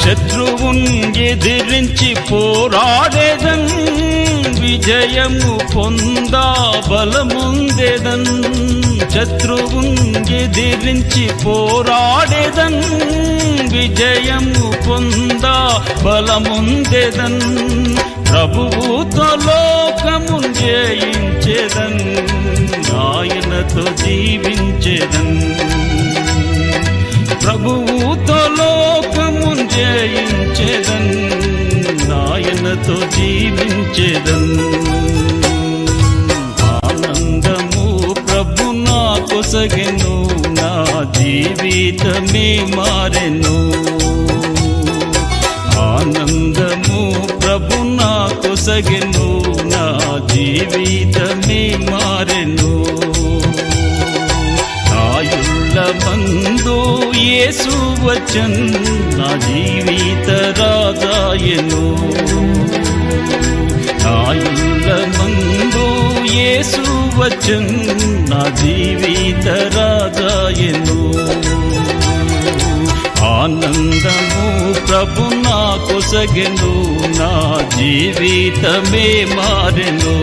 శత్రువున్ ఎదిరించి పోరాడేదన్, విజయము పొందా బలముందేదన్. శత్రువున్ ఎదిరించి పోరాడేదన్, విజయము పొందా బలముందేదన్. ప్రభువుతో లోకమున్ జయించేదన్, ఆయనతో జీవించేదన్. ప్రభువుతో లోకమున్ జయించేదన్, ఆయనతో జీవించేదన్. ఆనందము ప్రభు నా కొసగెను, నా జీవితమే మారెను. ఆనందము ప్రభు నా కొసగెను, నా జీవితమే మారెను. ఆయుళ్ళ మందు యేసు వచ్చన్, నా జీవిత రాజాయను. ఆయుళ్ళ మందు యేసు వచ్చన్, నా జీవిత రాజాయను. ఆనందము ప్రభు నా కొసగెను, నా జీవితమే మారెను.